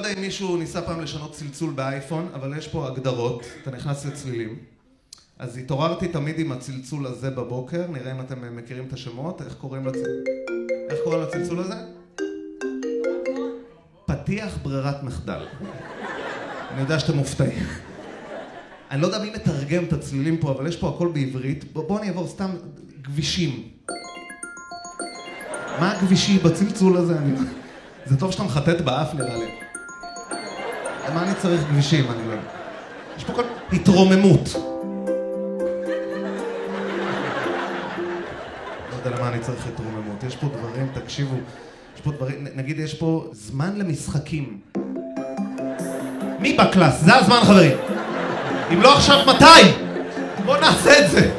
יודע אם מישהו ניסה פעם לשנות צלצול באייפון, אבל יש פה הגדרות, אתה נכנס לצלילים. אז התעוררתי תמיד עם הצלצול הזה בבוקר, נראה אם אתם מכירים את השמות, איך קוראים לצלצול הזה? פתיח ברירת מחדל. אני יודע שאתם מופתעים. אני לא יודע מי מתרגם את הצלילים פה, אבל יש פה הכל בעברית. בואו אני אעבור סתם גבישים. מה הגבישי בצלצול הזה? זה טוב שאתה מחטט באף נראה לי. מה אני צריך גבישים? אני לא יודע. יש פה כל התרוממות. לא יודע למה אני צריך התרוממות. יש פה דברים, תקשיבו. יש פה דברים, נגיד יש פה זמן למשחקים. מי בקלאס? זה הזמן חברים. אם לא עכשיו מתי? בוא נעשה את זה.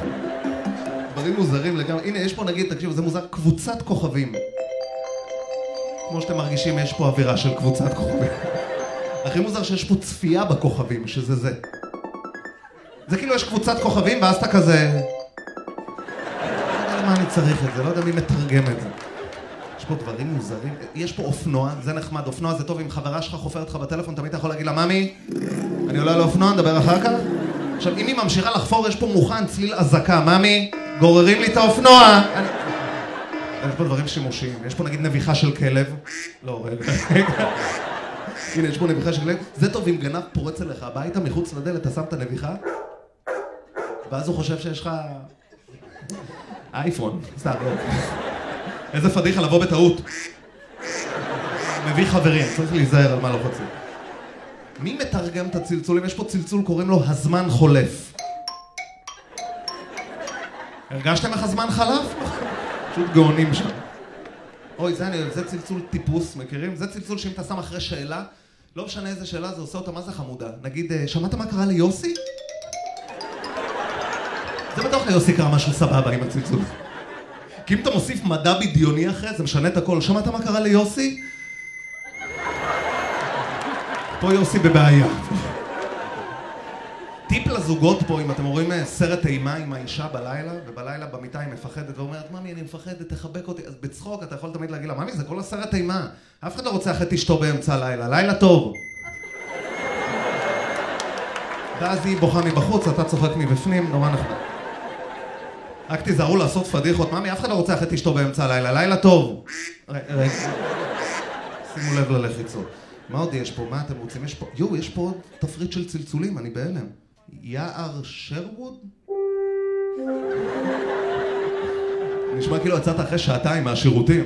דברים מוזרים לגמרי. הנה יש פה נגיד, תקשיבו, זה מוזר, קבוצת כוכבים. כמו שאתם מרגישים, יש פה אווירה של קבוצת כוכבים. הכי מוזר שיש פה צפייה בכוכבים, שזה זה. זה כאילו יש קבוצת כוכבים, ואז אתה כזה... לא יודע למה אני צריך את זה, לא יודע מי מתרגם את זה. יש פה דברים מוזרים. יש פה אופנוע, זה נחמד. אופנוע זה טוב, אם חברה שלך חופרת לך בטלפון, תמיד אתה יכול להגיד לה, ממי, אני עולה לאופנוע, נדבר אחר כך. עכשיו, אם היא ממשיכה לחפור, יש פה מוכן צליל אזעקה. ממי, גוררים לי את האופנוע. יש פה דברים שימושיים. יש פה נגיד נביחה של כלב. לא, רגע. הנה, יש פה נביחה של כלב. זה טוב אם גנב פורץ אליך הביתה, מחוץ לדלת, אתה שם את הנביחה, ואז הוא חושב שיש לך אייפון. סתם, לא. איזה פדיחה לבוא בטעות. מביא חברים, צריך להיזהר על מה לוחצים. מי מתרגם את הצלצולים? יש פה צלצול, קוראים לו הזמן חולף. הרגשתם איך הזמן חלף? פשוט גאונים שם. אוי, זה צלצול טיפוס, מכירים? זה צלצול שאם אתה שם אחרי שאלה, לא משנה איזה שאלה, זה עושה אותה מה זה חמודה. נגיד, שמעת מה קרה ליוסי? זה בטוח ליוסי קרה משהו סבבה עם הצלצול. כי אם אתה מוסיף מדע בדיוני אחרי, זה משנה את הכל. שמעת מה קרה ליוסי? פה יוסי בבעיה. טיפ לזוגות פה, אם אתם רואים סרט אימה עם האישה בלילה, ובלילה במיטה היא מפחדת ואומרת, ממי, אני מפחדת, תחבק אותי. אז בצחוק אתה יכול תמיד להגיד לה, ממי, זה כל הסרט אימה. אף אחד לא רוצה אחרי אשתו באמצע הלילה. לילה טוב. ואז היא בוכה מבחוץ, אתה צוחק מבפנים, נורא נחמד. רק תיזהרו לעשות פדיחות. ממי, אף אחד לא רוצה אחרי אשתו באמצע הלילה. לילה טוב. רגע. שימו לב ללחיצות. מה עוד יש פה? מה אתם רוצים? יש פה... יש פה עוד תפריט של צלצולים, אני בהלם. יער שרווד? נשמע כאילו יצאת אחרי שעתיים מהשירותים.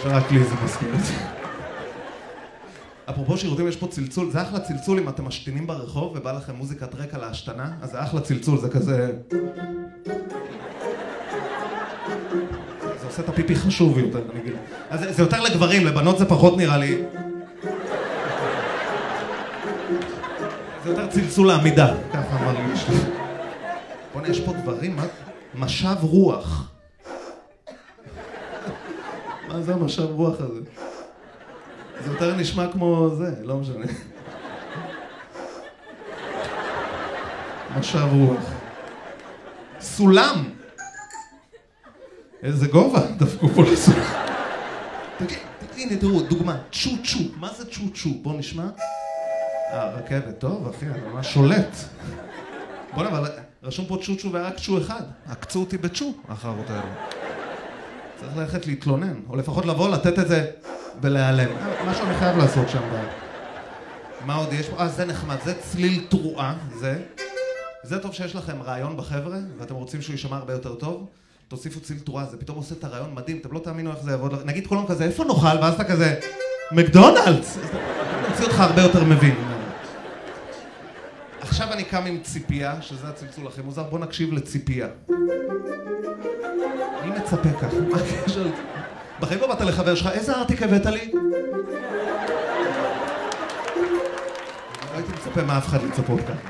שרק לי זה מזכיר את זה. אפרופו שירותים, יש פה צלצול. זה אחלה צלצול אם אתם משתינים ברחוב ובא לכם מוזיקת רקע להשתנה, אז זה אחלה צלצול, זה כזה... זה עושה את הפיפי חשוב יותר, אני אגיד. אז זה יותר לגברים, לבנות זה פחות נראה לי. זה יותר צלצול לעמידה, ככה אמר לי משהו. בוא'נה, יש פה דברים, משב רוח. מה זה המשב רוח הזה? זה יותר נשמע כמו זה, לא משנה. משב רוח. סולם! איזה גובה דפקו פה לסולם. הנה, תראו, דוגמה, צ'ו צ'ו. מה זה צ'ו צ'ו? בוא נשמע. רכבת, טוב, אחי, אני ממש שולט. בוא נראה, אבל רשום פה צ'ו צ'ו והיה רק צ'ו אחד. עקצו אותי בצ'ו, האחרות האלה. צריך ללכת להתלונן, או לפחות לבוא, לתת את זה ולהיעלם. משהו אני חייב לעשות שם. מה עוד יש פה? זה נחמד, זה צליל תרועה, זה טוב שיש לכם רעיון בחבר'ה, ואתם רוצים שהוא יישמע הרבה יותר טוב. תוסיפו צליל תרועה, זה פתאום עושה את הרעיון מדהים, אתם לא תאמינו איך זה יעבוד. נגיד כולם כזה, איפה נאכל? ואז אתה כזה, מקדונלדס! נוציא אותך הרבה יותר מבין. עכשיו אני קם עם ציפייה, שזה הצלצול הכי מוזר, בוא נקשיב לציפייה. מי מצפה ככה? מה הקשר? בחיים לא באת לחבר שלך, איזה ארטיק הבאת לי? לא הייתי מצפה מאף אחד לצפות ככה.